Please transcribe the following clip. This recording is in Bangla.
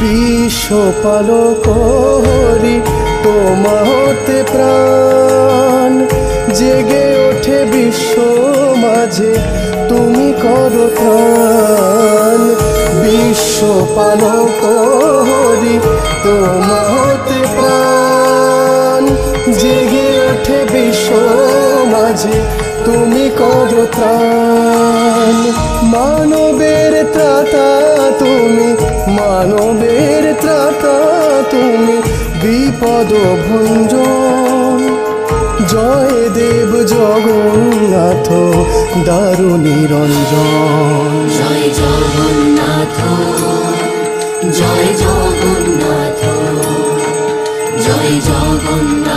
বিশ্বপালক হরি তোমাতে প্রাণ, জেগে ওঠে বিশ্ব মাঝে তুমি করো ত্রাণ। বিশ্বপালক হরি তোমাতে প্রাণ, জেগে ওঠে বিশ্ব মাঝে তুমি করো ত্রাণ। মানবের ত্রাতা তুমি, মানবের ত্রাতা তুমি, বিপদ ভঞ্জন। জয় দেব জগন্নাথ দারু নিরঞ্জন। জয় জগন্নাথ, জয় জগন্নাথ, জয় জগন্নাথ।